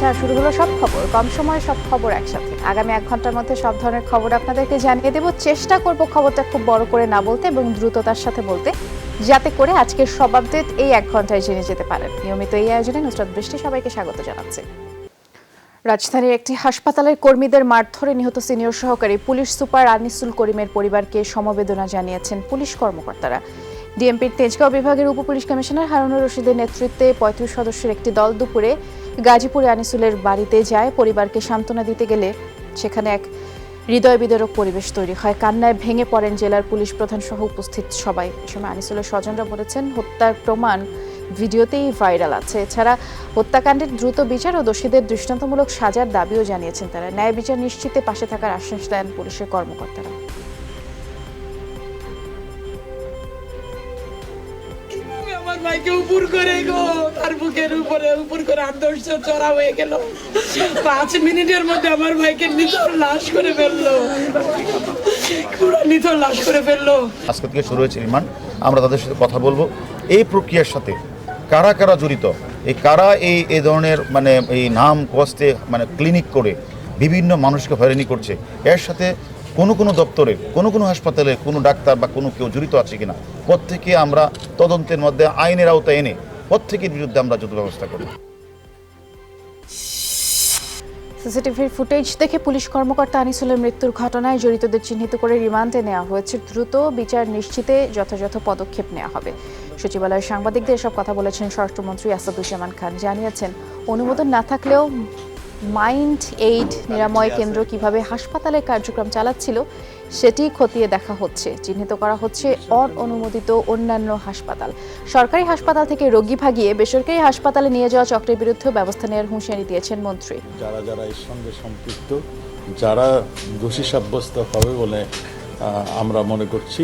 হয়েছে আর শুরু হলো সব খবর। কম সময়ে সব খবর একসাথে। আগামী 1 ঘন্টার মধ্যে সব ধরনের খবর আপনাদেরকে জানিয়ে দেব। চেষ্টা করব খবরটা খুব বড় করে না বলতে এবং দ্রুততার সাথে বলতে, যাতে করে আজকের সব আপডেট এই 1 ঘন্টায় জেনে যেতে পারেন। নিয়মিত এই আয়োজনে নুসরাত বৃষ্টি সবাইকে স্বাগত জানাচ্ছে। রাজধানীর একটি হাসপাতালের কর্মীদের মারধরে নিহত সিনিয়র সহকারী পুলিশ সুপার আনিসুল করিমের পরিবারকে সমবেদনা জানিয়েছেন পুলিশ কর্মকর্তারা। ডিএমপির তেজগাঁও বিভাগের উপপুলিশ কমিশনার হারুনুর রশিদের নেতৃত্বে ৩৫ সদস্যের একটি দল দুপুরে গাজীপুরে আনিসুলের বাড়িতে যায়। পরিবারকে সান্ত্বনা দিতে গেলে সেখানে এক হৃদয় বিদারক পরিবেশ তৈরি হয়। কান্নায় ভেঙে পড়েন জেলার পুলিশ প্রধান সহ উপস্থিত সবাই। এ সময় আনিসুলের স্বজনরা বলেছেন, হত্যার প্রমাণ ভিডিওতেই ভাইরাল আছে। এছাড়া হত্যাকাণ্ডের দ্রুত বিচার ও দোষীদের দৃষ্টান্তমূলক সাজার দাবিও জানিয়েছেন তারা। ন্যায় বিচার নিশ্চিতে পাশে থাকার আশ্বাস দেন পুলিশের কর্মকর্তারা। আমার ভাইকে উপর করে গো, তার বুকের উপরে উপর করে 8-10 চড়া হয়ে গেল। 5 মিনিটের মধ্যে আমার ভাইকে নিথর লাশ করে ফেললো, পুরো নিথর লাশ করে ফেললো। আজকে থেকে শুরু হয়েছে রিমান্ড। আমরা তাদের সাথে কথা বলবো এই প্রক্রিয়ার সাথে কারা কারা জড়িত, এই কারা এই ধরনের এই নাম কষ্টে ক্লিনিক করে বিভিন্ন মানুষকে হয়রানি করছে। এর সাথে কোনো দপ্তরে কোনো হাসপাতালে কোনো ডাক্তার বা কোনো কেউ জড়িত আছে কিনা প্রত্যেকে আমরা তদন্তের মধ্যে আইনের আওতায় এনে প্রত্যেকের বিরুদ্ধে আমরা যত ব্যবস্থা করব। সিসিটিভির ফুটেজ দেখে পুলিশ কর্মকর্তা আনিসুলের মৃত্যুর ঘটনায় জড়িতদের চিহ্নিত করে রিমান্ডে নেওয়া হয়েছে। দ্রুত বিচার নিশ্চিতে যথাযথ পদক্ষেপ নেওয়া হবে। সচিবালয়ের সাংবাদিকদের এসব কথা বলেছেন স্বরাষ্ট্রমন্ত্রী আসাদুজ্জামান খান। জানিয়েছেন, অনুমোদন না থাকলেও মাইন্ড এইড নিরাময় কেন্দ্র কিভাবে হাসপাতালের কার্যক্রম চালাচ্ছিল সেটি খতিয়ে দেখা হচ্ছে। চিহ্নিত করা হচ্ছে অননুমোদিত অন্যান্য হাসপাতাল। সরকারি হাসপাতাল থেকে রোগী ভাগিয়ে বেসরকারি হাসপাতালে নিয়ে যাওয়া চক্রের বিরুদ্ধে ব্যবস্থা নেওয়ার হুঁশিয়ারি দিয়েছেন মন্ত্রী। যারা এর সঙ্গে সম্পৃক্ত, যারা দোষী সাব্যস্ত হবে বলে আমরা মনে করছি,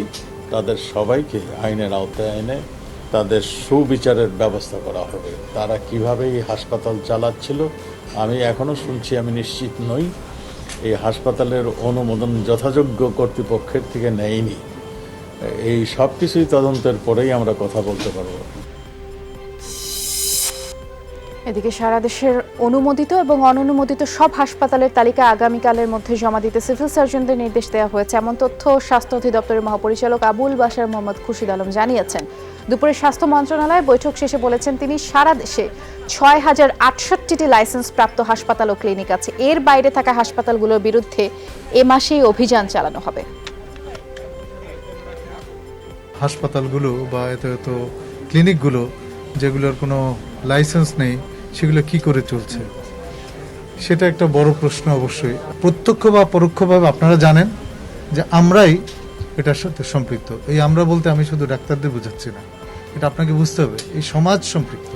তাদের সবাইকে আইনের আওতায় এনে তাদের সুবিচারের ব্যবস্থা করা হবে। তারা কিভাবে এই হাসপাতাল চালাচ্ছিল আমি এখনো শুনছি, আমি নিশ্চিত নই। এই হাসপাতালের অনুমোদন যথাযোগ্য কর্তৃপক্ষের থেকে নেয়নি। এই সব কিছুই তদন্তের পরেই আমরা কথা বলতে পারবো। এদিকে সারা দেশের অনুমোদিত এবং অননুমোদিত সব হাসপাতালের তালিকা আগামীকালের মধ্যে জমা দিতে সিভিল সার্জনদের নির্দেশ দেওয়া হয়েছে। এমন তথ্য স্বাস্থ্য অধিদপ্তরের মহাপরিচালক আবুল বাশার মোহাম্মদ খুরশিদ আলম জানিয়েছেন। দুপুরে স্বাস্থ্য মন্ত্রণালয় বৈঠক শেষে বলেছেন, তিনি সারা দেশে ৬,০৬৮টি লাইসেন্স প্রাপ্ত হাসপাতাল ও ক্লিনিক আছে। এর বাইরে থাকা হাসপাতালগুলোর বিরুদ্ধে এ মাসেই অভিযান চালানো হবে। হাসপাতালগুলো বা এত ক্লিনিকগুলো যেগুলোর কোনো লাইসেন্স নেই, সেগুলো কি করে চলছে, সেটা একটা বড় প্রশ্ন। অবশ্যই প্রত্যক্ষ বা পরোক্ষভাবে আপনারা জানেন যে আমরাই এটার সাথে সম্পৃক্ত। এই আমরা বলতে আমি শুধু ডাক্তারদের বোঝাচ্ছি না, এটা আপনাকে বুঝতে হবে, এই সমাজ সম্পৃক্ত।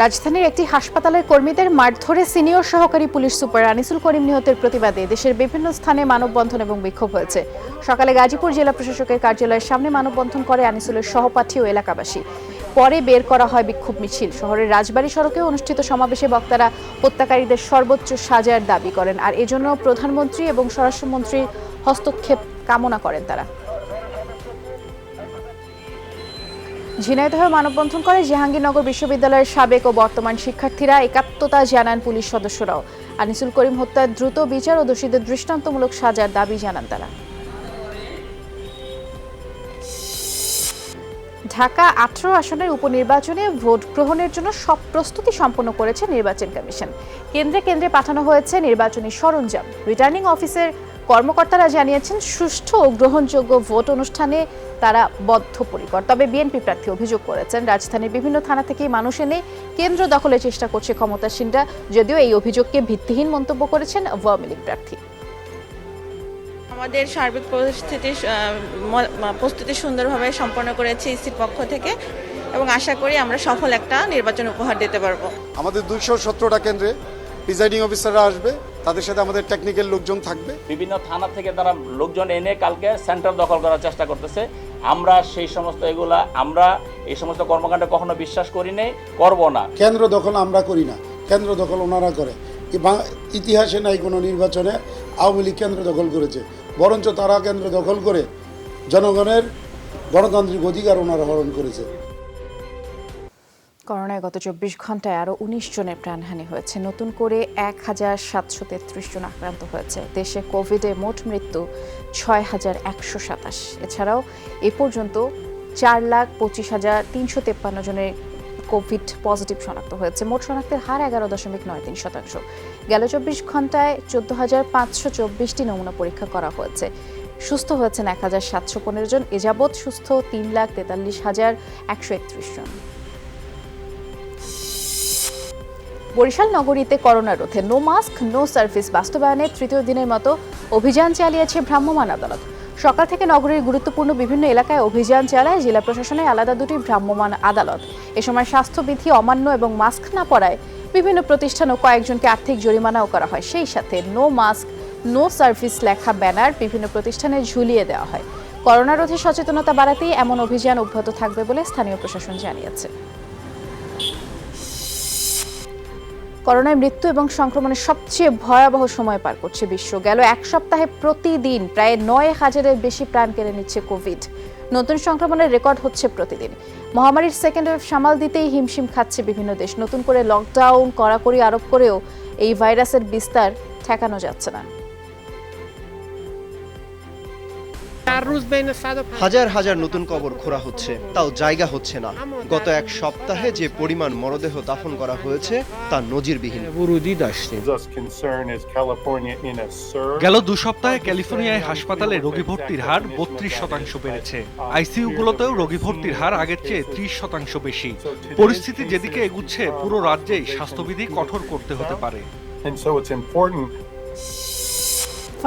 রাজধানীর একটি হাসপাতালের কর্মীদের মারধরে সিনিয়র সহকারী পুলিশ সুপার আনিসুল করিম নিহতের প্রতিবাদে দেশের বিভিন্ন স্থানে মানববন্ধন এবং বিক্ষোভ হয়েছে। সকালে গাজীপুর জেলা প্রশাসকের কার্যালয়ের সামনে মানববন্ধন করে আনিসুলের সহপাঠী ও এলাকাবাসী। পরে বের করা হয় বিক্ষোভ মিছিল। শহরের রাজবাড়ী সড়কে অনুষ্ঠিত সমাবেশে বক্তারা হত্যাকারীদের সর্বোচ্চ সাজার দাবি করেন, আর এজন্য প্রধানমন্ত্রী এবং স্বরাষ্ট্রমন্ত্রীর হস্তক্ষেপ কামনা করেন তারা। ঝিনাইদহে মানববন্ধন করে জাহাঙ্গীরনগর বিশ্ববিদ্যালয়ের সাবেক ও বর্তমান শিক্ষার্থীরা। একাত্মতা জানান পুলিশ সদস্যরাও। আনিসুল করিম হত্যার দ্রুত বিচার ও দোষীদের দৃষ্টান্তমূলক সাজার দাবি জানান তারা। ঢাকা 18 আসনের উপনির্বাচনে ভোট গ্রহণের জন্য সব প্রস্তুতি সম্পন্ন করেছে নির্বাচন কমিশন। কেন্দ্রে কেন্দ্রে পাঠানো হয়েছে নির্বাচনী সরঞ্জাম। রিটার্নিং অফিসের কর্মকর্তারা জানিয়েছেন, সুষ্ঠু ও গ্রহণযোগ্য ভোট অনুষ্ঠানে তারা বদ্ধপরিকর। তবে বিএনপি প্রার্থী অভিযোগ করেছেন, রাজধানীর বিভিন্ন থানা থেকে মানুষ এনে কেন্দ্র দখলের চেষ্টা করছে ক্ষমতাসীনরা। যদিও এই অভিযোগকে ভিত্তিহীন মন্তব্য করেছেন আওয়ামী লীগ প্রার্থী। আমাদের সার্বিক প্রস্তুতি সুন্দরভাবে সম্পন্ন করেছে ইসির পক্ষ থেকে এবং আশা করি আমরা সফল একটা নির্বাচন উপহার দিতে পারবো। আমাদের 217টা কেন্দ্রে প্রিজাইডিং অফিসাররা আসবে, তাদের সাথে আমাদের টেকনিক্যাল লোকজন থাকবে। বিভিন্ন থানা থেকে তারা লোকজন এনে কালকে সেন্টার দখল করার চেষ্টা করতেছে। আমরা এই সমস্ত কর্মকাণ্ডে কখনো বিশ্বাস করি নাই, করব না। কেন্দ্র দখল আমরা করি না, কেন্দ্র দখল ওনারা করে। ইতিহাসে নাই কোনো নির্বাচনে আওয়ামী লীগ কেন্দ্র দখল করেছে, বরঞ্চ তারা কেন্দ্র দখল করে জনগণের গণতান্ত্রিক অধিকার ওনারা হরণ করেছে। করোনায় গত ২৪ ঘন্টায় আরও ১৯ জনের প্রাণহানি হয়েছে। নতুন করে ১,৭৩৩ জন আক্রান্ত হয়েছে। দেশে কোভিডে মোট মৃত্যু ৬,১২৭। এছাড়াও এ পর্যন্ত ৪,২৫,৩৫৩ জনের কোভিড পজিটিভ শনাক্ত হয়েছে। মোট শনাক্তের হার ১১.৯৩%। গেল ২৪ ঘন্টায় ১৪,৫২৪টি নমুনা পরীক্ষা করা হয়েছে। সুস্থ হয়েছেন ১,৭১৫ জন। এ যাবৎ সুস্থ ৩,৪৩,১৩১ জন। বরিশাল নগরীতে করোনা রোধে নো মাস্ক নো সার্ভিস বাস্তবায়নের তৃতীয় দিনের মতো অভিযান চালিয়েছে ভ্রাম্যমাণ আদালত। সকাল থেকে নগরীর গুরুত্বপূর্ণ বিভিন্ন এলাকায় অভিযান চালায় জেলা প্রশাসনের আলাদা দুটি ভ্রাম্যমাণ আদালত। এ সময় স্বাস্থ্যবিধি অমান্য এবং মাস্ক না পরায় বিভিন্ন প্রতিষ্ঠান ও কয়েকজনকে আর্থিক জরিমানাও করা হয়। সেই সাথে নো মাস্ক নো সার্ভিস লেখা ব্যানার বিভিন্ন প্রতিষ্ঠানে ঝুলিয়ে দেওয়া হয়। করোনা রোধে সচেতনতা বাড়াতেই এমন অভিযান অব্যাহত থাকবে বলে স্থানীয় প্রশাসন জানিয়েছে। করোনায় মৃত্যু এবং সংক্রমণের সবচেয়ে ভয়াবহ সময় পার করছে বিশ্ব। গেল এক সপ্তাহে প্রতিদিন প্রায় ৯,০০০-এর বেশি প্রাণ কেড়ে নিচ্ছে কোভিড। নতুন সংক্রমণের রেকর্ড হচ্ছে প্রতিদিন। মহামারীর সেকেন্ড ওয়েভ সামাল দিতেই হিমশিম খাচ্ছে বিভিন্ন দেশ। নতুন করে লকডাউন কড়াকড়ি আরোপ করেও এই ভাইরাসের বিস্তার ঠেকানো যাচ্ছে না। হাজার হাজার নতুন কবর খোঁড়া হচ্ছে, তাও জায়গা হচ্ছে না। গত এক সপ্তাহে যে পরিমাণ মরদেহ দাফন করা হয়েছে তা নজিরবিহীন। গেল ২ সপ্তাহে ক্যালিফোর্নিয়ায় হাসপাতালে রোগী ভর্তির হার ৩২% বেড়েছে। আইসিইউগুলোতেও রোগী ভর্তির হার আগের চেয়ে ৩০% বেশি। পরিস্থিতি যেদিকে এগুচ্ছে, পুরো রাজ্যেই স্বাস্থ্যবিধি কঠোর করতে হতে পারে।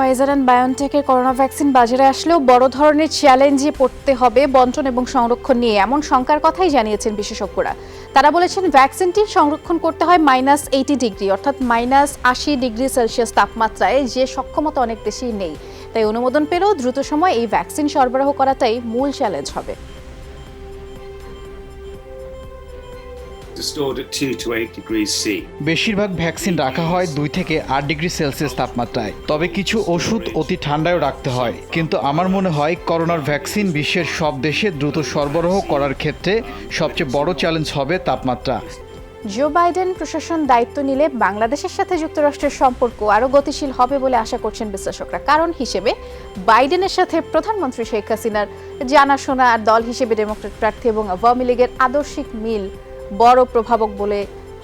ফাইজার অ্যান্ড বায়োনটেকের করোনা ভ্যাকসিন বাজারে আসলেও বড় ধরনের চ্যালেঞ্জে পড়তে হবে বণ্টন এবং সংরক্ষণ নিয়ে, এমন শঙ্কার কথাই জানিয়েছেন বিশেষজ্ঞরা। তারা বলেছেন ভ্যাকসিনটি সংরক্ষণ করতে হয় -80 ডিগ্রি অর্থাৎ -80 ডিগ্রি সেলসিয়াস তাপমাত্রায়, যে সক্ষমতা অনেক দেশেই নেই। তাই অনুমোদন পেলেও দ্রুত সময় এই ভ্যাকসিন সরবরাহ করাটাই মূল চ্যালেঞ্জ হবে। বেশিরভাগ ভ্যাকসিন রাখা হয় 2 থেকে 8 ডিগ্রি সেলসিয়াস তাপমাত্রায়। তবে কিছু ওষুধ অতি ঠান্ডায়ও রাখতে হয়। কিন্তু আমার মনে হয় করোনার ভ্যাকসিন বিশ্বের সব দেশে দ্রুত সরবরাহ করার ক্ষেত্রে সবচেয়ে বড় চ্যালেঞ্জ হবে তাপমাত্রা। জো বাইডেন প্রশাসন দায়িত্ব নিলে বাংলাদেশের সাথে যুক্তরাষ্ট্রের সম্পর্ক আরও গতিশীল হবে বলে আশা করছেন বিশ্লেষকরা। কারণ হিসেবে বাইডেনের সাথে প্রধানমন্ত্রী শেখ হাসিনার জানাশোনা, আর দল হিসেবে ডেমোক্রেট প্রার্থী এবং আওয়ামী লীগের আদর্শিক মিল বড় প্রভাবক বলে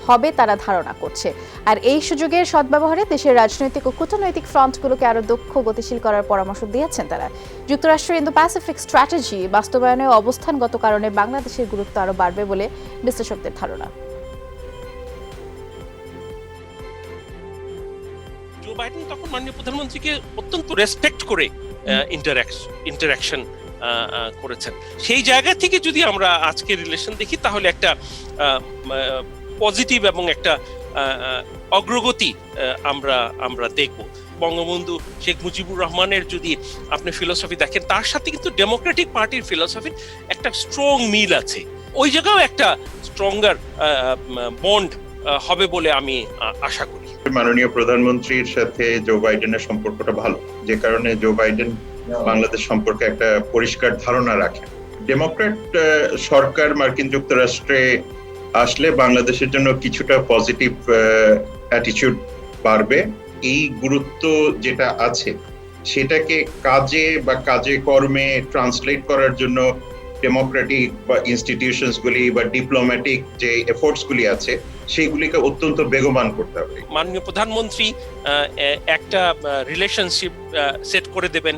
হবে তারা ধারণা করছে। আর এই সুযোগের সদ্ব্যবহারে দেশের রাজনৈতিক ও কূটনৈতিক ফ্রন্টগুলোকে আরও দক্ষ গতিশীল করার পরামর্শ দিয়েছেন তারা। যুক্তরাষ্ট্রের ইন্দো প্যাসিফিক স্ট্র্যাটেজি বাস্তবায়নে অবস্থানগত কারণে বাংলাদেশের গুরুত্ব আরও বাড়বে বলে বিশ্লেষকদের ধারণা। জো বাইডেন তখন মাননীয় প্রধানমন্ত্রীকে অত্যন্ত রেসপেক্ট করে ইন্টারাকশন করেছেন। সেই জায়গা থেকে যদি আমরা আজকের রিলেশন দেখি, তাহলে একটা পজিটিভ এবং একটা অগ্রগতি আমরা দেখব। বঙ্গবন্ধু শেখ মুজিবুর রহমানের যদি আপনি ফিলোসফি দেখেন, তার সাথে কিন্তু ডেমোক্রেটিক পার্টির ফিলোসফির একটা স্ট্রং মিল আছে। ওই জায়গাও একটা স্ট্রঙ্গার বন্ড হবে বলে আমি আশা করি। মাননীয় প্রধানমন্ত্রীর সাথে জো বাইডেনের সম্পর্কটা ভালো, যে কারণে জো বাইডেন বাংলাদেশ সম্পর্কে একটা পরিষ্কার ধারণা রাখেন। ডেমোক্র্যাট সরকার মার্কিন যুক্তরাষ্ট্রে আসলে বাংলাদেশের জন্য কিছুটা পজিটিভ অ্যাটিটিউড বাড়বে। এই গুরুত্ব যেটা আছে সেটাকে কাজে কর্মে ট্রান্সলেট করার জন্য ডেমোক্রেটিক বা ইনস্টিটিউশনসগুলি বা ডিপ্লোম্যাটিক যে এফোর্টসগুলি আছে সেইগুলিকে অত্যন্ত বেগবান করতে হবে। মাননীয় প্রধানমন্ত্রী একটা রিলেশনশিপ সেট করে দেবেন,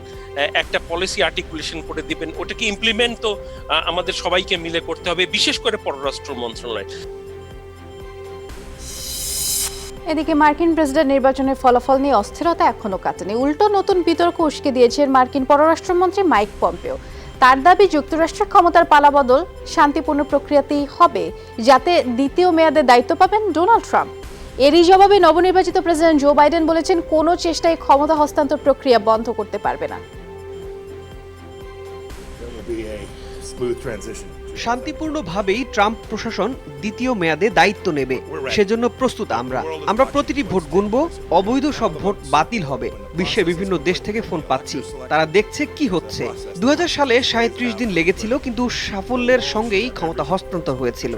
একটা পলিসি আর্টিকুলেশন করে দিবেন, ওটাকে ইমপ্লিমেন্ট তো আমাদের সবাইকে মিলে করতে হবে, বিশেষ করে পররাষ্ট্র মন্ত্রণালয়। এদিকে মার্কিন প্রেসিডেন্ট নির্বাচনের ফলাফল নিয়ে অস্থিরতা এখনো কাটেনি। উল্টো নতুন বিতর্ক উস্কে দিয়েছেন মার্কিন পররাষ্ট্রমন্ত্রী মাইক পম্পেও। তার দাবি যুক্তরাষ্ট্রের ক্ষমতার পালাবদল শান্তিপূর্ণ প্রক্রিয়াতেই হবে, যাতে দ্বিতীয় মেয়াদে দায়িত্ব পাবেন ডোনাল্ড ট্রাম্প। এরই জবাবে নবনির্বাচিত প্রেসিডেন্ট জো বাইডেন বলেছেন, কোনো চেষ্টায় ক্ষমতা হস্তান্তর প্রক্রিয়া বন্ধ করতে পারবে না। শান্তিপূর্ণভাবেই ট্রাম্প প্রশাসন দ্বিতীয় মেয়াদে দায়িত্ব নেবে, সেজন্য প্রস্তুত আমরা প্রতিটি ভোট গুনব, অবৈধ সব ভোট বাতিল হবে। বিশ্বের বিভিন্ন দেশ থেকে ফোন পাচ্ছি, তারা দেখছে কি হচ্ছে। 2000 সালে 37 দিন লেগেছিল, কিন্তু সাফল্যের সঙ্গেই ক্ষমতা হস্তান্তর হয়েছিল।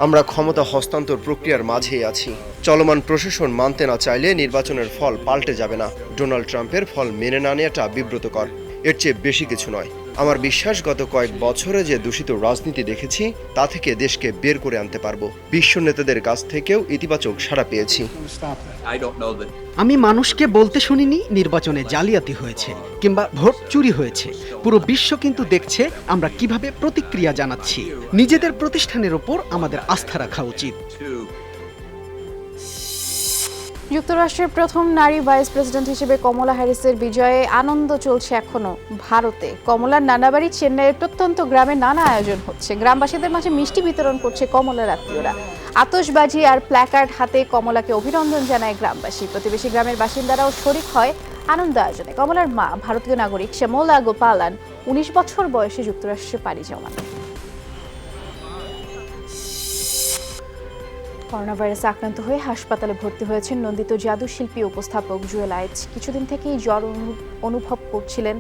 আমরা ক্ষমতা হস্তান্তর প্রক্রিয়ার মাঝেই আছি। চলমান প্রশাসন মানতে না চাইলে নির্বাচনের ফল পাল্টে যাবে না। ডোনাল্ড ট্রাম্পের ফল মেনে না নেওয়াটা বিব্রতকর, এর চেয়ে বেশি কিছু নয়। আমার বিশ্বাস গত কয়েক বছরে যে দূষিত রাজনীতি দেখেছি তা থেকে দেশকে বের করে আনতে পারবো। বিশ্ব নেতাদের কাছ থেকেও ইতিবাচক সাড়া পেয়েছি। আমি মানুষকে বলতে শুনিনি নির্বাচনে জালিয়াতি হয়েছে কিংবা ভোট চুরি হয়েছে। পুরো বিশ্ব কিন্তু দেখছে আমরা কিভাবে প্রতিক্রিয়া জানাচ্ছি। নিজেদের প্রতিষ্ঠানের উপর আমাদের আস্থা রাখা উচিত। যুক্তরাষ্ট্রের প্রথম নারী ভাইস প্রেসিডেন্ট হিসেবে কমলা হ্যারিসের বিজয়ে আনন্দ চলছে এখনো ভারতে। কমলার নানাবাড়ি চেন্নাইয়ের প্রত্যন্ত গ্রামে নানা আয়োজন হচ্ছে। গ্রামবাসীদের মাঝে মিষ্টি বিতরণ করছে কমলার আত্মীয়রা। আতশবাজি আর প্ল্যাকার্ড হাতে কমলাকে অভিনন্দন জানায় গ্রামবাসী। প্রতিবেশী গ্রামের বাসিন্দারাও শরিক হয় আনন্দ আয়োজনে। কমলার মা ভারতীয় নাগরিক শ্যামলা গোপালান 19 বছর বয়সে যুক্তরাষ্ট্রে পাড়ি জমান। করোনা ভাইরাসে আক্রান্ত হয়ে হাসপাতালে ভর্তি হয়েছেন নন্দিত জাদু শিল্পী উপস্থাপক জুয়েল আইচ। কিছুদিন থেকেই জ্বর অনুভব করছিলেন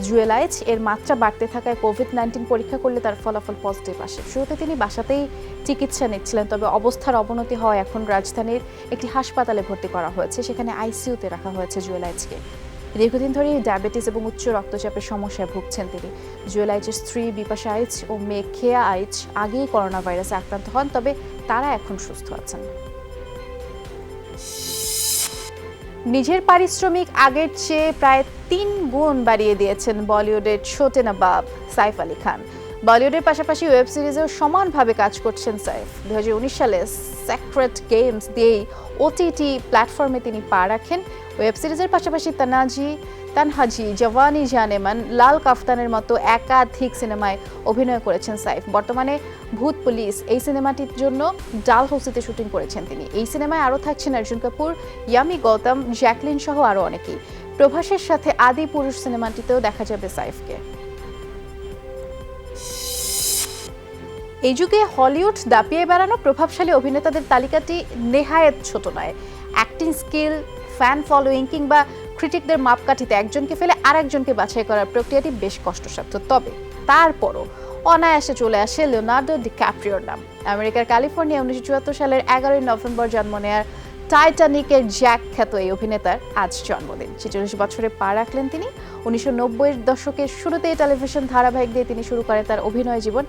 জুয়েল আইচ। এর মাত্রা বাড়তে থাকায় কোভিড-19 পরীক্ষা করলে তার ফলাফল পজিটিভ আসে। শুরুতে তিনি বাসাতেই চিকিৎসা নিচ্ছিলেন, তবে অবস্থার অবনতি হওয়ায় এখন রাজধানীর একটি হাসপাতালে ভর্তি করা হয়েছে। সেখানে আইসিইউতে রাখা হয়েছে জুয়েল আইচকে। দীর্ঘদিন ধরে ডায়াবেটিস এবং উচ্চ রক্তচাপের সমস্যায় ভুগছেন তিনি। জুয়েল আইচের স্ত্রী বিপাশা আইচ ও মেয়ে খেয়া আইচ আগেই করোনা ভাইরাসে আক্রান্ত হন, তবে তারা এখন সুস্থ আছেন। নিজের পারিশ্রমিক আগের চেয়ে প্রায় 3 গুণ বাড়িয়ে দিয়েছেন বলিউডের ছোটে নবাব সাইফ আলী খান। বলিউডের পাশাপাশি ওয়েব সিরিজেও সমানভাবে কাজ করছেন সাইফ। 2019 সালে সেক্রেট গেমস দিয়েই ওটিটি প্ল্যাটফর্মে তিনি পা রাখেন। ওয়েব সিরিজের পাশাপাশি তানহাজি, জওয়ানি জানেমান, লাল কাফতানের মতো একাধিক সিনেমায় অভিনয় করেছেন সাইফ। বর্তমানে ভূত পুলিশ এই সিনেমাটির জন্য ডালহৌসিতে শুটিং করেছেন তিনি। এই সিনেমায় আরও থাকছেন অর্জুন কাপুর, ইয়ামি গৌতম, জ্যাকলিন সহ আরও অনেকেই। প্রভাসের সাথে আদি পুরুষ সিনেমাটিতেও দেখা যাবে সাইফকে। এই যুগে হলিউড দাপিয়ে বেড়ানো প্রভাবশালী অভিনেতাদের তালিকাটি নেহায়েত ছোট নয়। অ্যাক্টিং স্কিল, ফ্যান ফলোয়িং কিংবা ক্রিটিকদের মাপকাঠিতে একজনকে ফেলে আরেকজনকে বাছাই করার প্রক্রিয়াটি বেশ কষ্টসাধ্য। তবে তারপরও অনায়াসে চলে আসে লিওনার্দো ডিক্যাপ্রিওর নাম। আমেরিকার ক্যালিফোর্নিয়া 1974 সালের 11 নভেম্বর জন্ম নেয়ার টাইটানিকের জ্যাক খ্যাত এই অভিনেতার আজ জন্মদিন। 46 বছরে পা রাখলেন তিনি। 1990-এর দশকের শুরুতেই টেলিভিশন ধারাবাহিক দিয়ে তিনি শুরু করেন তার অভিনয় জীবন।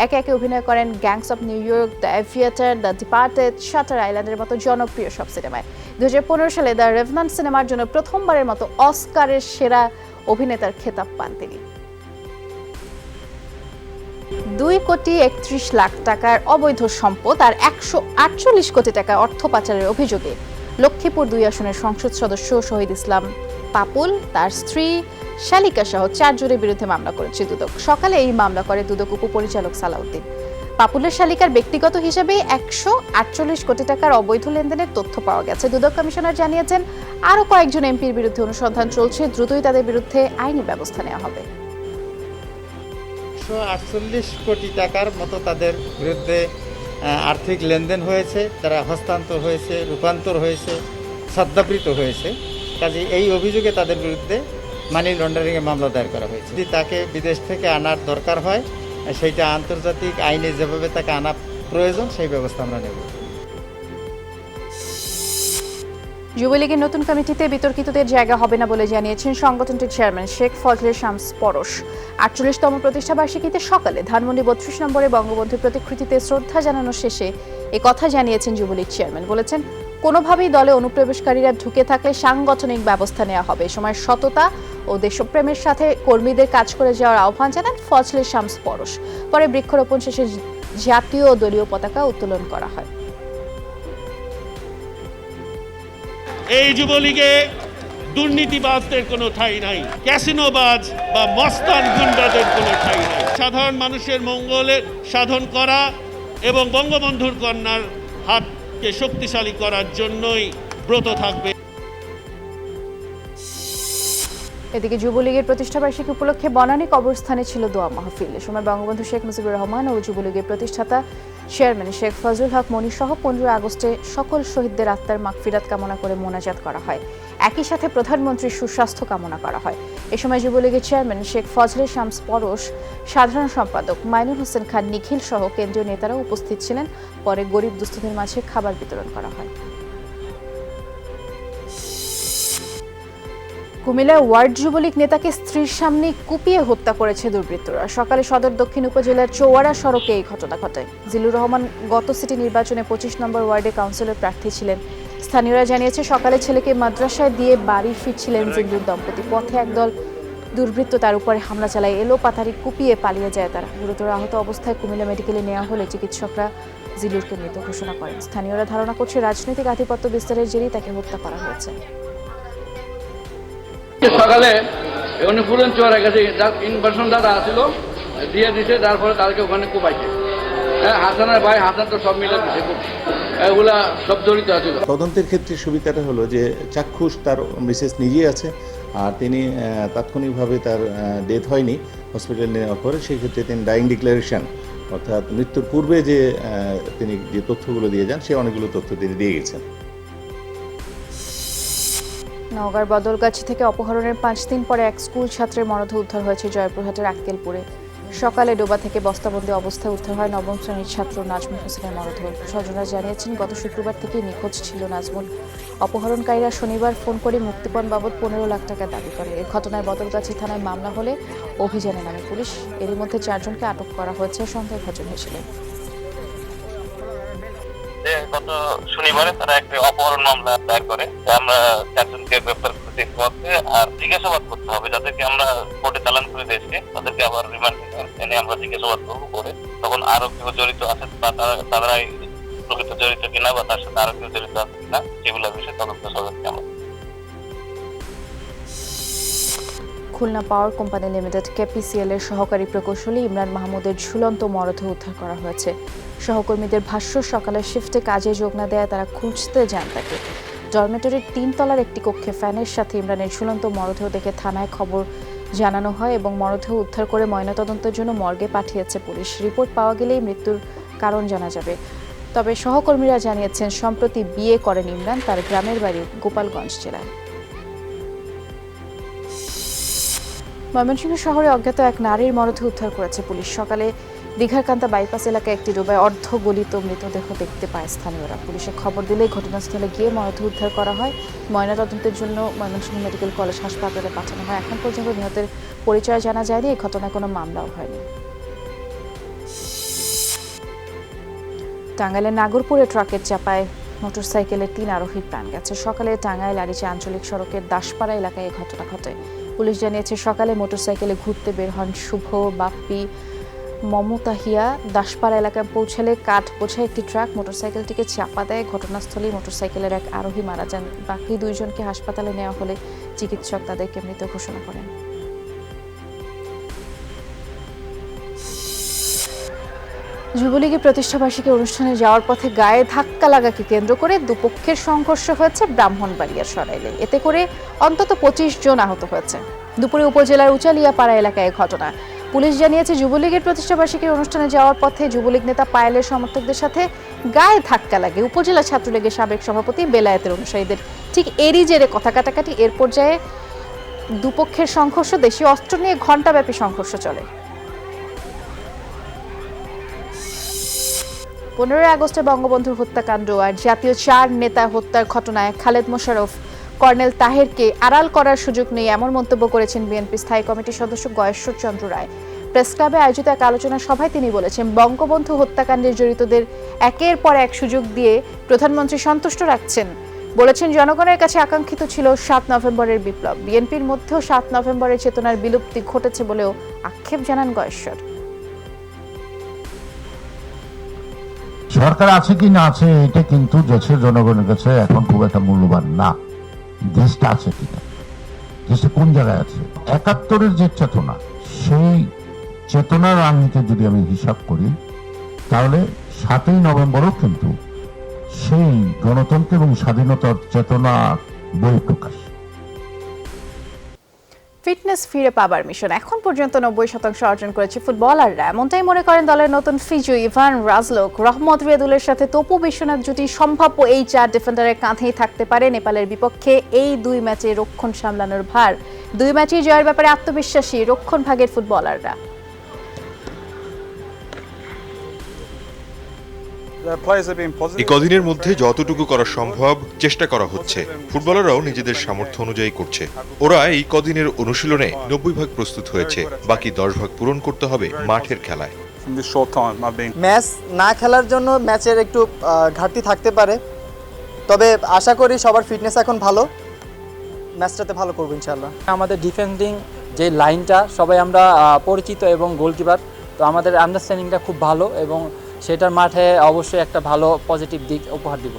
একে একে অভিনয় করেন Gangs of New York, The Aviator, The Departed, Shutter আইল্যান্ডের মতো জনপ্রিয় সব সিনেমায়। 2015 সালে দ্য রেভেনান্ট সিনেমার জন্য প্রথমবারের মতো অস্কারের সেরা অভিনেতার খেতাব পান তিনি। 2,31,00,000 টাকার অবৈধ সম্পদ আর 148 কোটি টাকা অর্থ পাচারের অভিযোগে লক্ষ্মীপুর 2 আসনের সংসদ সদস্য শহীদ ইসলাম পাপুল, তার স্ত্রী শালিকা সহ 4 জনের বিরুদ্ধে মামলা করেছে দুদক। সকালে এই মামলা করে দুদক উপপরিচালক সালাউদ্দিন। পাপুলের শালিকার ব্যক্তিগত হিসেবে 148 কোটি টাকার অবৈধ লেনদেনের তথ্য পাওয়া গেছে। দুদক কমিশনার জানিয়েছেন আরও কয়েকজন এমপির বিরুদ্ধে অনুসন্ধান চলছে, দ্রুতই তাদের বিরুদ্ধে আইনি ব্যবস্থা নেওয়া হবে। 148 কোটি টাকার মতো তাদের বিরুদ্ধে আর্থিক লেনদেন হয়েছে, তারা হস্তান্তর হয়েছে, রূপান্তর হয়েছে, সদ্যাবৃত হয়েছে। কাজে এই অভিযোগে তাদের বিরুদ্ধে মানি লন্ডারিংয়ে মামলা দায়ের করা হয়েছে। যদি তাকে বিদেশ থেকে আনার দরকার হয়, সেইটা আন্তর্জাতিক আইনে যেভাবে তাকে আনা প্রয়োজন সেই ব্যবস্থা আমরা নেব। যুবলীগের নতুন কমিটিতে বিতর্কিতদের জায়গা হবে না বলে জানিয়েছেন সংগঠনটির চেয়ারম্যান শেখ ফজলে শামস পরশ। 48তম প্রতিষ্ঠাবার্ষিকীতে সকালে ধানমন্ডি 32 নম্বরে বঙ্গবন্ধুর প্রতিকৃতিতে শ্রদ্ধা জানানো শেষে এ কথা জানিয়েছেন যুবলীগ চেয়ারম্যান। বলেছেন, কোনোভাবেই দলে অনুপ্রবেশকারীরা ঢুকে থাকলে সাংগঠনিক ব্যবস্থা নেওয়া হবে। এ সময় সততা ও দেশপ্রেমের সাথে কর্মীদের কাজ করে যাওয়ার আহ্বান জানান ফজলে শামস পরশ। পরে বৃক্ষরোপণ শেষে জাতীয় ও দলীয় পতাকা উত্তোলন করা হয়। এই যুবলীগে দুর্নীতিবাজদের কোনো ঠাঁই নাই, ক্যাসিনোবাজ বা মস্তান গুন্ডাদের কোনো ঠাঁই নাই। সাধারণ মানুষের মঙ্গলের সাধন করা এবং বঙ্গবন্ধুর কন্যার হাতকে শক্তিশালী করার জন্যই ব্রত থাকবে। এদিকে যুবলীগের প্রতিষ্ঠাবার্ষিকী উপলক্ষে বনানী কবরস্থানে ছিল দোয়া মাহফিল। এ সময় বঙ্গবন্ধু শেখ মুজিবুর রহমান ও যুবলীগের প্রতিষ্ঠাতা চেয়ারম্যান শেখ ফজলুল হক মনি সহ 15 আগস্টে সকল শহীদদের আত্মার মাগফিরাত কামনা করে মোনাজাত করা হয়। একই সাথে প্রধানমন্ত্রীর সুস্বাস্থ্য কামনা করা হয়। এ সময় যুবলীগের চেয়ারম্যান শেখ ফজলে শামস পরশ, সাধারণ সম্পাদক মাইনুল হোসেন খান নিখিল সহ কেন্দ্রীয় নেতারা উপস্থিত ছিলেন। পরে গরিব দুস্থদের মাঝে খাবার বিতরণ করা হয়। কুমিল্লায় ওয়ার্ড যুবলীগ নেতাকে স্ত্রীর সামনে কুপিয়ে হত্যা করেছে দুর্বৃত্তরা। সকালে সদর দক্ষিণ উপজেলার চৌয়ারা সড়কে এই ঘটনা ঘটে। জিলুর রহমান গত সিটি নির্বাচনে 25 নম্বর ওয়ার্ডে কাউন্সিলর প্রার্থী ছিলেন। স্থানীয়রা জানিয়েছে, সকালে ছেলেকে মাদ্রাসায় দিয়ে বাড়ি ফিরছিলেন জিলুর দম্পতি। পথে একদল দুর্বৃত্ত তার উপরে হামলা চালায়, এলো পাতারি কুপিয়ে পালিয়ে যায় তারা। গুরুতর আহত অবস্থায় কুমিল্লা মেডিকেলে নেওয়া হলে চিকিৎসকরা জিলুরকে মৃত ঘোষণা করেন। স্থানীয়রা ধারণা করছে রাজনৈতিক আধিপত্য বিস্তারের জেরেই তাকে হত্যা করা হয়েছে। সকালে ফুলেন চোয়ারের কাছে ইনভার্সন দাদা আসছিল, দিয়ে দিছে, তারপরে তাদেরকে ওখানে কোপাইছে। হাসানের ভাই হাসান তো সব মিলে দিছে, এগুলা সব জড়িত আছে। তদন্তের ক্ষেত্রে সুবিধাটা হলো যে চাক্ষুষ তার মিসেস নিজেই আছে, আর তিনি তাৎক্ষণিকভাবে তার ডেথ হয়নি হসপিটালে নেওয়ার পরে। সেই ক্ষেত্রে তিনি ডাইং ডিক্লারেশন, অর্থাৎ মৃত্যুর পূর্বে যে তিনি যে তথ্যগুলো দিয়ে যান, সে অনেকগুলো তথ্য তিনি দিয়ে গেছেন। নওগাঁর বদলগাছি থেকে অপহরণের 5 দিন পরে এক স্কুল ছাত্রের মরদেহ উদ্ধার হয়েছে জয়পুরহাটের আক্কেলপুরে। সকালে ডোবা থেকে বস্তাবন্দি অবস্থায় উদ্ধার হয় নবম শ্রেণীর ছাত্র নাজমুল হোসেনের মরদেহ। স্বজনরা জানিয়েছেন, গত শুক্রবার থেকেই নিখোঁজ ছিল নাজমুল। অপহরণকারীরা শনিবার ফোন করে মুক্তিপণ বাবদ 15 লাখ টাকা দাবি করে। এই ঘটনায় বদলগাছি থানায় মামলা হলে অভিযানে নামে পুলিশ। এরই মধ্যে 4 জনকে আটক করা হয়েছে সন্দেহভাজন হিসেবে। গত শনিবারে তারা একটা অপহরণ মামলা দায়ের করে। আমরা 4 জনকে গ্রেফতার করে দেখতে হবে আর জিজ্ঞাসাবাদ করতে হবে। যাদেরকে আমরা কোর্টে চালান করে দিয়েছি তাদেরকে আবার রিমান্ড এনে আমরা জিজ্ঞাসাবাদ করবো। করে তখন আরো কেউ জড়িত আছে তারাই প্রকৃত জড়িত কিনা বা তার সাথে আরো কেউ জড়িত আছে কিনা সেগুলোর বিষয়ে তদন্ত সরকারকে আমরা। খুলনা পাওয়ার কোম্পানি লিমিটেড কেপিসিএল এর সহকারী প্রকৌশলী ইমরান মাহমুদের ঝুলন্ত মরদেহ উদ্ধার করা হয়েছে। সহকর্মীদের ভাষ্য, সকালের শিফটে কাজে যোগ না দেয় তারা খুঁজতে যান তাকে। ডরমেটরির 3 তলার একটি কক্ষে ফ্যানের সাথে ইমরানের ঝুলন্ত মরদেহ দেখে থানায় খবর জানানো হয় এবং মরদেহ উদ্ধার করে ময়নাতদন্তের জন্য মর্গে পাঠিয়েছে পুলিশ। রিপোর্ট পাওয়া গেলেই মৃত্যুর কারণ জানা যাবে। তবে সহকর্মীরা জানিয়েছেন, সম্প্রতি বিয়ে করেন ইমরান, তার গ্রামের বাড়ি গোপালগঞ্জ জেলায়। ময়মনসিংহ শহরে অজ্ঞাত এক নারীর মরদেহ উদ্ধার করেছে পুলিশ। সকালে দীঘারকান্তা বাইপাস এলাকায় একটি ডোবায় অর্ধগলিত মৃতদেহ দেখতে পায় স্থানীয়রা। পুলিশে খবর দিলে ঘটনাস্থলে গিয়ে মরদেহ উদ্ধার করা হয়। ময়নাতদন্তের জন্য ময়মনসিংহ মেডিকেল কলেজ হাসপাতালে পাঠানো হয়। এখন পর্যন্ত নিহতের পরিচয় জানা যায়নি। এই ঘটনায় কোনো মামলাও হয়নি। টাঙ্গাইলের নাগরপুরে ট্রাকের চাপায় মোটরসাইকেলের 3 আরোহীর প্রাণ গেছে। সকালে টাঙ্গাইল আরিচা আঞ্চলিক সড়কের দাসপাড়া এলাকায় এই ঘটনা ঘটে। পুলিশ জানিয়েছে, সকালে মোটরসাইকেলে ঘুরতে বের হন শুভ, বাপ্পি, মমতাহিয়া। দাসপাড়া এলাকায় পৌঁছালে কাঠ বোঝায় একটি ট্রাক মোটরসাইকেলটিকে চাপা দেয়। ঘটনাস্থলেই মোটরসাইকেলের এক আরোহী মারা যান। বাকি 2 জনকে হাসপাতালে নেওয়া হলে চিকিৎসক তাদেরকে মৃত ঘোষণা করেন। যুবলীগের প্রতিষ্ঠাবার্ষিকী অনুষ্ঠানে যাওয়ার পথে গায়ে ধাক্কা লাগাকে কেন্দ্র করে দুপক্ষের সংঘর্ষ হয়েছে ব্রাহ্মণবাড়িয়ার সরাইলে। এতে করে অন্তত 25 জন আহত হয়েছে। দুপুরে উপজেলার উচালিয়াপাড়া এলাকায় ঘটনা। পুলিশ জানিয়েছে, যুবলীগের প্রতিষ্ঠাবার্ষিকীর অনুষ্ঠানে যাওয়ার পথে যুবলীগ নেতা পায়েলের সমর্থকদের সাথে গায়ে ধাক্কা লাগে উপজেলা ছাত্রলীগের সাবেক সভাপতি বেলায়েতের অনুসারীদের। ঠিক এরই জেরে কথা কাটাকাটি। এর পর্যায়ে দুপক্ষের সংঘর্ষ, দেশীয় অস্ত্র নিয়ে ঘণ্টাব্যাপী সংঘর্ষ চলে। 15 আগস্টে বঙ্গবন্ধুর হত্যাকাণ্ড আর জাতীয় 4 নেতা হত্যার ঘটনায় খালেদ মোশাররফ, কর্নেল তাহেরকে আড়াল করার সুযোগ নেই, এমন মন্তব্য করেছেন বিএনপি স্থায়ী কমিটির সদস্য গয়েশ্বর চন্দ্র রায়। প্রেস ক্লাবে আয়োজিত এক আলোচনা সভায় তিনি বলেছেন, বঙ্গবন্ধু হত্যাকাণ্ডে জড়িতদের একের পর এক সুযোগ দিয়ে প্রধানমন্ত্রী সন্তুষ্ট রাখছেন। বলেছেন, জনগণের কাছে আকাঙ্ক্ষিত ছিল 7 নভেম্বরের বিপ্লব। বিএনপির মধ্যেও 7 নভেম্বরের চেতনার বিলুপ্তি ঘটেছে বলেও আক্ষেপ জানান গয়েশ্বর। সরকার আছে কি না আছে এটা কিন্তু দেশের জনগণের কাছে এখন খুব একটা মূল্যবান না। দেশটা আছে কিনা, দেশটা কোন জায়গায় আছে। 71-এর যে চেতনা, সেই চেতনার আঙ্গিকে যদি আমি হিসাব করি তাহলে 7ই নভেম্বরও কিন্তু সেই গণতন্ত্র এবং স্বাধীনতার চেতনা বহিঃপ্রকাশ। ফিটনেস ফিরে পাবার মিশন এখন পর্যন্ত 90% অর্জন করেছে ফুটবলাররা, এমনটাই মনে করেন দলের নতুন ফিজু ইভান রাজলোক। রহমত রিয়াদুলের সাথে তপু বিশ্বনাথ জুটি সম্ভাব্য এই 4 ডিফেন্ডারের কাঁধেই থাকতে পারে নেপালের বিপক্ষে এই 2 ম্যাচে রক্ষণ সামলানোর ভার। 2 ম্যাচেই জয়ের ব্যাপারে আত্মবিশ্বাসী রক্ষণ ভাগের ফুটবলাররা। এই কদিনের মধ্যে যতটুকু করা সম্ভব চেষ্টা করা হচ্ছে। ফুটবলাররাও নিজেদের সামর্থ্য অনুযায়ী করছে। ওরা এই কদিনের অনুশীলনে 90% প্রস্তুত হয়েছে, বাকি 10% পূরণ করতে হবে মাঠের খেলায়। ম্যাচ না খেলার জন্য ম্যাচের একটু ঘাটতি থাকতে পারে, তবে আশা করি সবার ফিটনেস এখন ভালো, ম্যাচটাতে ভালো করবো ইনশাআল্লাহ। আমাদের ডিফেন্ডিং যে লাইনটা সবাই আমরা পরিচিত এবং গোলকিপার, তো আমাদের আন্ডারস্ট্যান্ডিংটা খুব ভালো এবং সেটার মাঠে অবশ্যই একটা ভালো পজিটিভ দিক উপহার দিব।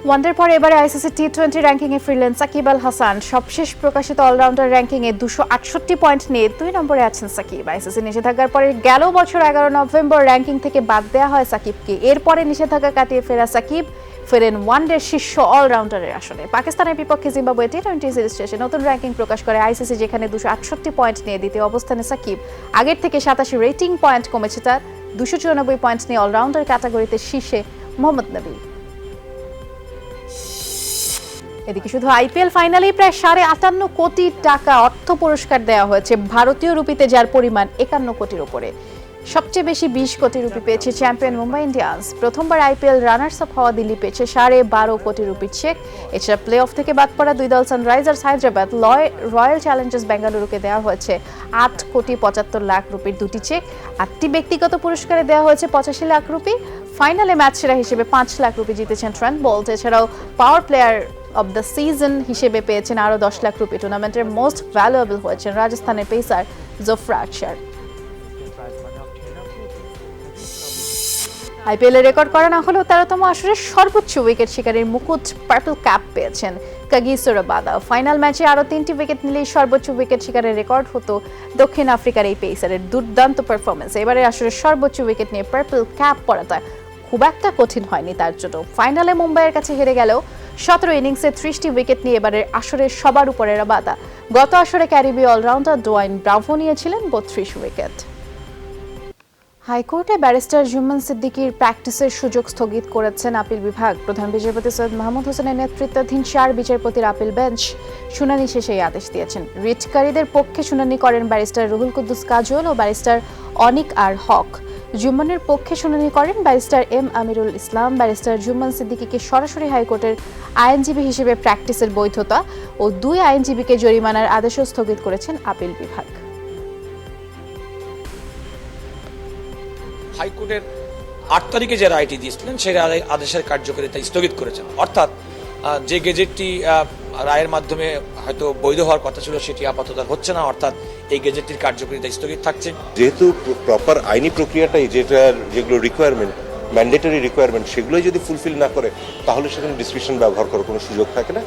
ওয়ানডের পর এবারে আইসিসি টি20 র্যাঙ্কিংয়ে ফিরলেন সাকিব আল হাসান। সবশেষ প্রকাশিত অলরাউন্ডার র্যাঙ্কিংয়ে 268 পয়েন্ট নিয়ে 2 নম্বরে আছেন সাকিব। আইসিসি নিষেধাজ্ঞার পরে গেল বছর 11 নভেম্বর র্যাঙ্কিং থেকে বাদ দেওয়া হয় সাকিবকে। এরপরে নিষেধাজ্ঞা কাটিয়ে ফেরা সাকিব ফেরেন ওয়ানডের শীর্ষ অলরাউন্ডারের আসনে। পাকিস্তানের বিপক্ষে জিম্বাবুয়ে টি20 সিরিজ শেষে নতুন র্যাঙ্কিং প্রকাশ করে আইসিসি, যেখানে 268 পয়েন্ট নিয়ে দ্বিতীয় অবস্থানে সাকিব। আগের থেকে 87 রেটিং পয়েন্ট কমেছে তার। 294 পয়েন্ট নিয়ে অলরাউন্ডার ক্যাটাগরিতে শীর্ষে মোহাম্মদ নবী। এদিকে শুধু আইপিএল ফাইনালেই প্রায় 58.5 কোটি টাকা অর্থ পুরস্কার দেওয়া হয়েছে ভারতীয় রুপিতে, যার পরিমাণ 51 কোটির উপরে। সবচেয়ে বেশি 20 কোটি রুপি পেয়েছে চ্যাম্পিয়ন মুম্বাই ইন্ডিয়ান্স। প্রথমবার আইপিএল রানার্স আপ হওয়া দিল্লি পেয়েছে 12.5 কোটি রুপির চেক। এছাড়া প্লে অফ থেকে বাদ পড়া 2 দল সানরাইজার্স হায়দ্রাবাদ, রয়্যাল চ্যালেঞ্জার্স বেঙ্গালুরুকে দেওয়া হয়েছে 8.75 লাখ রুপির 2টি চেক। 8টি ব্যক্তিগত পুরস্কারে দেওয়া হয়েছে 85 লাখ রুপি। ফাইনালে ম্যাচ সেরা হিসেবে 5 লাখ রুপি জিতেছেন ট্রেন্ট বোল্ট। এছাড়াও পাওয়ার প্লেয়ার অব দ্য সিজন হিসেবে পেয়েছেন আরও 10 লাখ রুপি। টুর্নামেন্টের মোস্ট ভ্যালুয়েবল হয়েছেন রাজস্থানের পেসার জোফরা আর্চার। আইপিএলে রেকর্ড করা না হলেও 13তম আসরের সর্বোচ্চ উইকেট শিকারীর মুকুট পার্পল ক্যাপ পেয়েছেন কাগিসো রাবাদা। ফাইনাল ম্যাচে আরও 3টি উইকেট নিলেই সর্বোচ্চ উইকেট শিকারের রেকর্ড হতো দক্ষিণ আফ্রিকার এই পেসারের। দুর্দান্ত পারফরমেন্স। এবারে আসরের সর্বোচ্চ উইকেট নিয়ে পার্পল ক্যাপ পড়াটা খুব একটা কঠিন হয়নি তার জন্য। ফাইনালে মুম্বাইয়ের কাছে হেরে গেলেও 17 ইনিংসে 30টি উইকেট নিয়ে এবারের আসরের সবার উপরে রাবাদা। গত আসরে ক্যারিবীয় অলরাউন্ডার ডোয়াইন ব্রাভো নিয়েছিলেন 32 উইকেট। হাইকোর্টে ব্যারিস্টার জুম্মান সিদ্দিকীর প্র্যাকটিসের সুযোগ স্থগিত করেছেন আপিল বিভাগ। প্রধান বিচারপতি সৈয়দ মাহমুদ হোসেনের নেতৃত্বাধীন 4 বিচারপতির আপিল বেঞ্চ শুনানি শেষে এই আদেশ দিয়েছেন। রিটকারীদের পক্ষে শুনানি করেন ব্যারিস্টার রুহুল কুদ্দুস কাজল ও ব্যারিস্টার অনিক আর হক। জুম্মানের পক্ষে শুনানি করেন barrister M Amirul Islam. Barrister Jumman সিদ্দিকীকে সরাসরি হাইকোর্টের আইনজীবী হিসেবে প্র্যাকটিসের বৈধতা ও 2 আইনজীবীকে জরিমানার আদেশও স্থগিত করেছেন আপিল বিভাগ। হাইকোর্টের 8 তারিখে যে রায়টি দিয়েছিলেন সেই আদেশের কার্যকারিতা স্থগিত করেছেন, অর্থাৎ যে গেজেটটি রায়ের মাধ্যমে হয়তো বৈধ হওয়ার কথা ছিল সেটি আপাতত হচ্ছে না, অর্থাৎ এই গেজেটটির কার্যকারিতা স্থগিত থাকছে। যেহেতু প্রপার আইনি প্রক্রিয়াটাই যেগুলো রিকোয়ারমেন্ট, ম্যান্ডেটরি রিকোয়ারমেন্ট, সেগুলোই যদি ফুলফিল না করে তাহলে সেখানে ডিসক্রিপশন ব্যবহার করার কোনো সুযোগ থাকে না।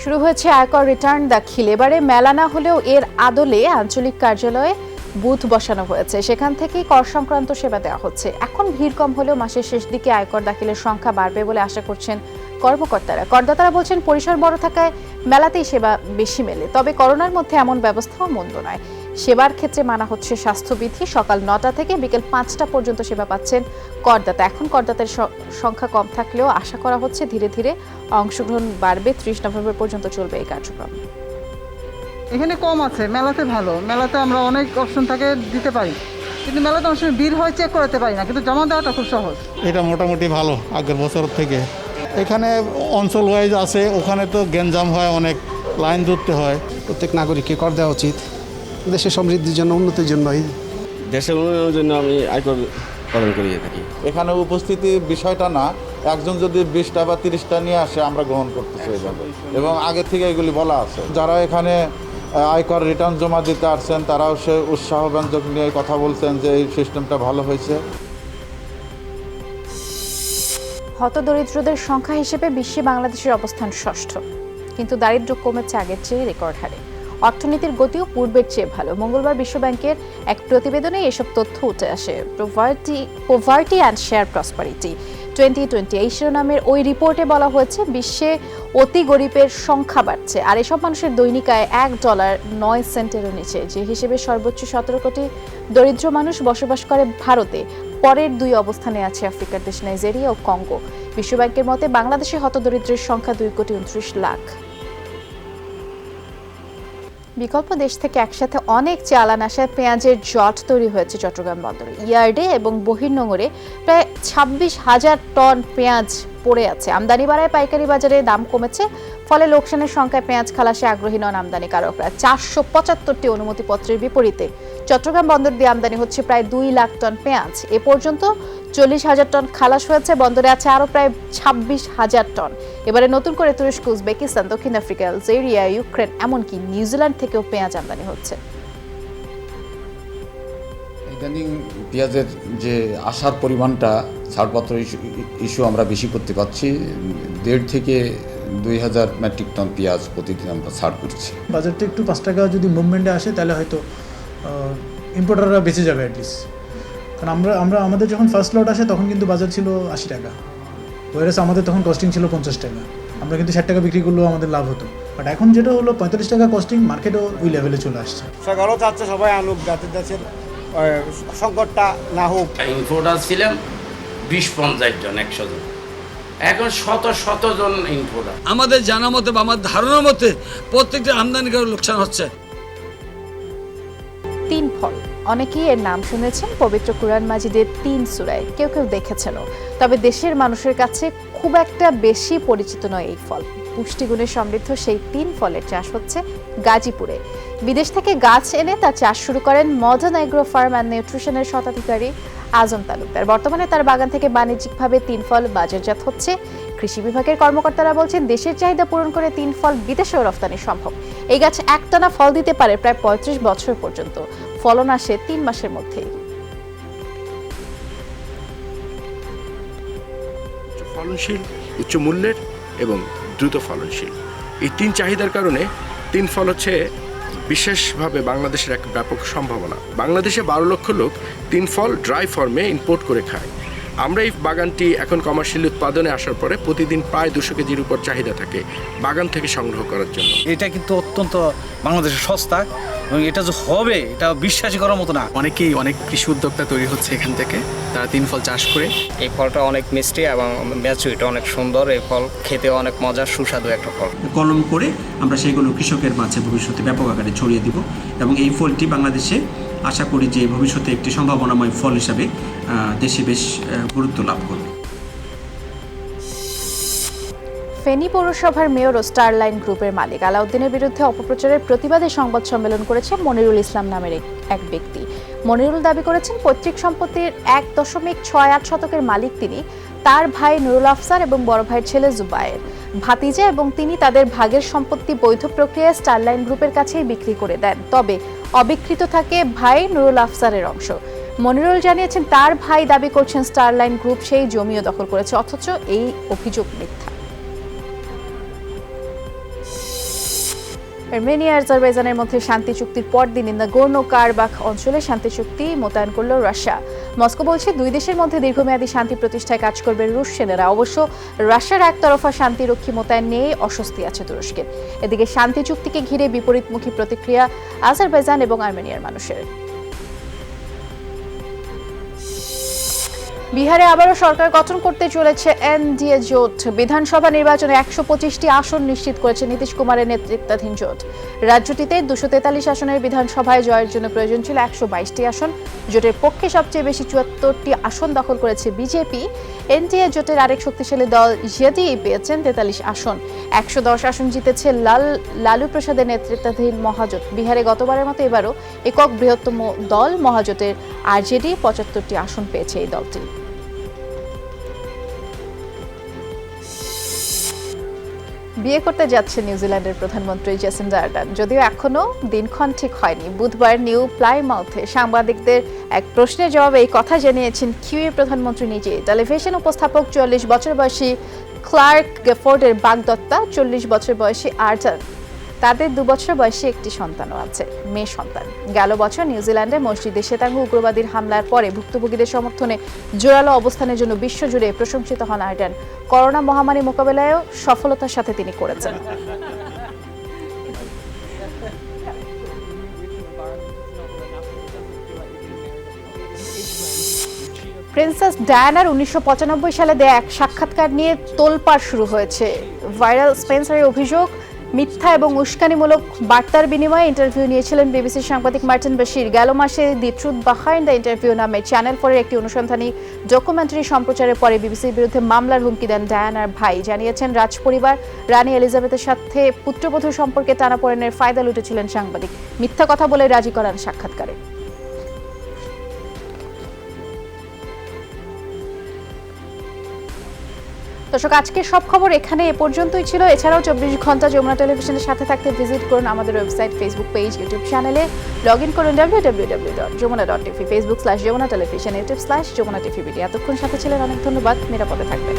শুরু হয়েছে আয়কর রিটার্ন দাখিল। এবারে মেলা না হলেও এর আদলে আঞ্চলিক কার্যালয়ে বুথ বসানো হয়েছে, সেখান থেকেই কর সংক্রান্ত সেবা দেওয়া হচ্ছে। এখন ভিড় কম হলেও মাসের শেষ দিকে আয়কর দাখিলের সংখ্যা বাড়বে বলে আশা করছেন কর্মকর্তারা। করদাতারা বলছেন পরিসর বড় থাকায় মেলাতেই সেবা বেশি মেলে, তবে করোনার মধ্যে এমন ব্যবস্থাও মন্দ নয়। সেবার ক্ষেত্রে মানা হচ্ছে স্বাস্থ্যবিধি। সকাল 9টা থেকে বিকেল 5টা পর্যন্ত সেবা পাচ্ছেন করদাতা। এখন করদাতার সংখ্যা কম থাকলেও আশা করা হচ্ছে ধীরে ধীরে অংশগ্রহণ বাড়বে। 30 নভেম্বর পর্যন্ত চলবে এই কার্যক্রম। এখানে কম আছে, মেলাতে ভালো। মেলাতে আমরা অনেক অপশন থাকে দিতে পারি, কিন্তু মেলাতে অনেক সময় ভিড় হয়, চেক করতে পারি না, কিন্তু জমা দেওয়াটা খুব সহজ। এটা মোটামুটি ভালো আগের বছর থেকে। এখানে অঞ্চল ওয়াইজ আছে, ওখানে তো গ্যাঞ্জাম হয়, অনেক লাইন ধরতে হয়। প্রত্যেক নাগরিককে কর দেওয়া উচিত, দেশের সমৃদ্ধির জন্য, উন্নতির জন্যই। দেশের উন্নয়নের জন্য আমি আয়কর প্রদান করিয়ে থাকি। এখানে উপস্থিতির বিষয়টা না, একজন যদি 20টা বা 30টা নিয়ে আসে আমরা গ্রহণ করতে চাই এবং আগে থেকে এগুলি বলা আছে। যারা এখানে আয়কর রিটার্ন জমা দিতে আসছেন তারাও সে উৎসাহব্যঞ্জক নিয়ে কথা বলছেন যে এই সিস্টেমটা ভালো হয়েছে। হতদরিদ্রদের সংখ্যা হিসেবে বিশ্বে বাংলাদেশের অবস্থান ষষ্ঠ, কিন্তু দারিদ্র্য কমেছে আগের চেয়ে রেকর্ড হারে। অর্থনীতির গতিও পূর্বের চেয়ে ভালো। মঙ্গলবার বিশ্বব্যাংকের এক প্রতিবেদনে এসব তথ্য উঠে আসে। পোভার্টি অ্যান্ড শেয়ার প্রসপারিটি 2020 এই শিরোনামের ওই রিপোর্টে বলা হয়েছে বিশ্বে অতি গরিবের সংখ্যা বাড়ছে, আর এসব মানুষের দৈনিক আয় $1.09 নিচে, যে হিসেবে সর্বোচ্চ 17 কোটি দরিদ্র মানুষ বসবাস করে ভারতে। পরের দুই অবস্থানে আছে আফ্রিকার দেশ নাইজেরিয়া ও কঙ্গো। বিশ্বব্যাংকের মতে বাংলাদেশে হতদরিদ্রের সংখ্যা 2,29,00,000। বিকল্প দেশ থেকে একসাথে অনেক চালান আসায় পেঁয়াজের জট তৈরি হয়েছে চট্টগ্রাম বন্দরে। ইয়ার্ডে এবং বহির্নোঙরে প্রায় 26,000 টন পেঁয়াজ পড়ে আছে। আমদানি বাড়ায় পাইকারি বাজারে দাম কমেছে, ফলে লোকসানের সংখ্যায় পেঁয়াজ খালাসে আগ্রহী নন আমদানিকারকরা। 475টি অনুমতিপত্রের বিপরীতে চট্টগ্রাম বন্দর দিয়ে আমদানি হচ্ছে প্রায় 2 লাখ টন পেঁয়াজ। এ পর্যন্ত 40,000 টন খালাস হয়েছে, বন্দরে আছে আরও প্রায় 26,000 টন। এবারে নতুন করে তুরস্ক, উজবেকিস্তান, দক্ষিণ আফ্রিকা, আলজেরিয়া, ইউক্রেন, এমনকি নিউজিল্যান্ড থেকেও পেঁয়াজ আমদানি হচ্ছে। ইদানিং পেঁয়াজের যে আসার পরিমাণটা, ছাড়পত্র ইস্যু আমরা বেশি করতে পারছি। 1.5 থেকে 2,000 মেট্রিক টন পেঁয়াজ প্রতিদিন আমরা ছাড় করছি। বাজারটা একটু 5 টাকা যদি মুভমেন্টে আসে তাহলে হয়তো ইম্পোর্টাররা বেঁচে যাবে অ্যাটলিস্ট। কারণ আমরা আমাদের যখন ফার্স্ট লট আসে তখন কিন্তু বাজার ছিল 80 টাকা, ওয়ারেস আমাদের তখন কস্টিং ছিল 50 টাকা। আমরা কিন্তু 60 টাকা বিক্রি করলেও আমাদের লাভ হতো। বাট এখন যেটা হলো 45 টাকা কস্টিং, মার্কেটও ওই লেভেলে চলে আসছে। সরকারও চাচ্ছে সবাই আনুক, যাতে দেশের সংকটটা না হোক। ইম্পোর্টার ছিলেন 20-50 জন, 100 জন, এখন শত জন ইম্পোর্টার। আমাদের জানা মতে বা আমার ধারণার মতে প্রত্যেকটা আমদানিকারক লোকসান হচ্ছে। 3 ফল, অনেকেই এর নাম শুনেছেন পবিত্র কুরআন মাজিদের 3 সূরায়, কেউ কেউ দেখেছেনও। তবে দেশের মানুষের কাছে খুব একটা বেশি পরিচিত নয় এই ফল। পুষ্টিগুণে সমৃদ্ধ সেই 3 ফলের চাষ হচ্ছে গাজীপুরে। বিদেশ থেকে গাছ এনে তার চাষ শুরু করেন মডার্ন এগ্রো ফার্ম অ্যান্ড নিউট্রিশনের স্বত্বাধিকারী আজম তালুকদার। বর্তমানে তার বাগান থেকে বাণিজ্যিকভাবে 3 ফল বাজারজাত হচ্ছে। কৃষি বিভাগের কর্মকর্তারা বলছেন দেশের চাহিদা পূরণ করে 3 ফল বিদেশেও রপ্তানি সম্ভব। এই গাছ একটানা ফল দিতে পারে প্রায় 35 বছর পর্যন্ত। ফলন আসে 3 মাসের মধ্যেই। ফলনশীল, উচ্চ মূল্যের এবং দ্রুত ফলনশীল, এই 3 চাহিদার কারণে 3 ফল হচ্ছে বিশেষভাবে বাংলাদেশের এক ব্যাপক সম্ভাবনা। বাংলাদেশে 12 লক্ষ লোক 3 ফল ড্রাই ফর্মে ইম্পোর্ট করে খায়। আমরা এই বাগানটি এখন কমার্শিয়াল উৎপাদনে আসার পরে প্রতিদিন প্রায় 200 কেজির উপর চাহিদা থাকে বাগান থেকে সংগ্রহ করার জন্য। এটা কিন্তু অত্যন্ত বাংলাদেশের সস্তা এবং এটা যে হবে এটা বিশ্বাসই করার মতো না। অনেক কৃষি উদ্যোক্তা তৈরি হচ্ছে এখান থেকে, তারা 3 ফল চাষ করে। এই ফলটা অনেক মিষ্টি এবং ম্যাচুরিটি অনেক সুন্দর। এই ফল খেতে অনেক মজার, সুস্বাদু একটা ফল। কলম করে আমরা সেইগুলো কৃষকের মাঝে ভবিষ্যতে ব্যাপক আকারে ছড়িয়ে দিব এবং এই ফলটি বাংলাদেশে আশা করি যে ভবিষ্যতে একটি সম্ভাবনাময় ফল হিসাবে দেশে বেশ গুরুত্ব লাভ করবে। ফেনী পৌরসভার মেয়র ও স্টারলাইন গ্রুপের মালিক আলাউদ্দিনের বিরুদ্ধে অপপ্রচারের প্রতিবাদে সংবাদ সম্মেলন করেছে মনিরুল ইসলাম নামের এক ব্যক্তি। মনিরুল দাবি করেছেন পৈতৃক সম্পত্তির 1.68 শতকের মালিক তিনি। তার ভাই নুরুল আফসার এবং বড় ভাইয়ের ছেলে জুবায়ের ভাতিজা, এবং তিনি তাদের ভাগের সম্পত্তি বৈধ প্রক্রিয়ায় স্টারলাইন গ্রুপের কাছেই বিক্রি করে দেন। তবে অবিকৃত থাকে ভাই নুরুল আফসারের অংশ। মনিরুল জানিয়েছেন তার ভাই দাবি করছেন স্টারলাইন গ্রুপ সেই জমিও দখল করেছে, অথচ এই অভিযোগ মিথ্যা। আর্মেনিয়া আজারবাইজানের মধ্যে শান্তি চুক্তির পরদিন নাগোর্নো কারাবাখ অঞ্চলে শান্তি চুক্তি মোতায়েন করল রাশিয়া। মস্কো বলছে 2 দেশের মধ্যে দীর্ঘমেয়াদী শান্তি প্রতিষ্ঠায় কাজ করবে রুশ সেনারা। অবশ্য রাশিয়ার একতরফা শান্তিরক্ষী মোতায়েন নিয়ে অস্বস্তি আছে তুরস্কের। এদিকে শান্তি চুক্তিকে ঘিরে বিপরীতমুখী প্রতিক্রিয়া আজারবাইজান এবং আর্মেনিয়ার মানুষের। বিহারে আবারও সরকার গঠন করতে চলেছে এনডিএ জোট। বিধানসভা নির্বাচনে 125টি আসন নিশ্চিত করেছে নীতিশ কুমারের নেতৃত্বাধীন জোট। রাজ্যটিতে 243 আসনের বিধানসভায় জয়ের জন্য প্রয়োজন ছিল 122টি আসন। জোটের পক্ষে সবচেয়ে বেশি 74টি আসন দখল করেছে বিজেপি। এনডিএ জোটের আরেক শক্তিশালী দল জেডিইউ পেয়েছেন 43 আসন। 110 আসন জিতেছে লালু প্রসাদের নেতৃত্বাধীন মহাজোট। বিহারে গতবারের মতো এবারও একক বৃহত্তম দল মহাজোটের আরজেডি 75টি আসন পেয়েছে এই দলটি। বিয়ে করতে যাচ্ছে নিউজিল্যান্ডের প্রধানমন্ত্রী জেসিন্ডা আর্ডার্ন। যদিও এখনো দিনক্ষণ ঠিক হয়নি। বুধবার নিউ প্লাইমাউথে সাংবাদিকদের এক প্রশ্নের জবাবে এই কথা জানিয়েছেন কিউই প্রধানমন্ত্রী নিজে। টেলিভিশন উপস্থাপক 44 বছর বয়সী ক্লার্ক গেফোর্ডের বাগদত্তা 40 বছর বয়সী আর্ডার্ন তাদের 2 বছর বয়সী একটি সন্তানও আছে, মেয়ে সন্তান। গেল বছর নিউজিল্যান্ডে মসজিদে শ্বেতাঙ্গ উগ্রবাদীর হামলার পরে ভুক্তভোগীদের সমর্থনে জোরালো অবস্থানের জন্য বিশ্বজুড়ে প্রশংসিত হন আর্ডেন। করোনা মহামারী মোকাবেলায়ও সফলতার সাথে তিনি করেছেন। প্রিন্সেস ডায়ানার 1995 সালে দেয়া এক সাক্ষাৎকার নিয়ে তোলপাড় শুরু হয়েছে। ভাইরাল স্পেন্সারের অভিযোগ, মিথ্যা এবং উস্কানিমূলক বার্তার বিনিময়ে ইন্টারভিউ নিয়েছিলেন বিবিসির সাংবাদিক মার্টিন বাশির। গেল মাসে the truth behind the interview নামে চ্যানেল 4-এর একটি অনুসন্ধানী ডকুমেন্টারি সম্প্রচারের পরে বিবিসির বিরুদ্ধে মামলার হুমকি দেন ডায়ানার ভাই। জানিয়েছেন রাজপরিবার রানী এলিজাবেথের সাথে পুত্রবধূ সম্পর্কে টানাপোড়েনের ফায়দা লুটেছিলেন সাংবাদিক। মিথ্যা কথা বলে রাজি করান সাক্ষাৎকারে। দর্শক, আজকের সব খবর এখানে এ পর্যন্তই ছিল। এছাড়াও 24 ঘন্টা যমুনা টেলিভিশনের সাথে থাকতে ভিজিট করুন আমাদের ওয়েবসাইট, ফেসবুক পেজ, ইউটিউব চ্যানেলে। লগ ইন করুন www.jomuna.tv, Facebook/যমুনা টেলিভিশন, YouTube/যমুনা টিভি মিডিয়া। এতক্ষণ সাথে ছিলেন অনেক ধন্যবাদ। নিরাপদে থাকবেন।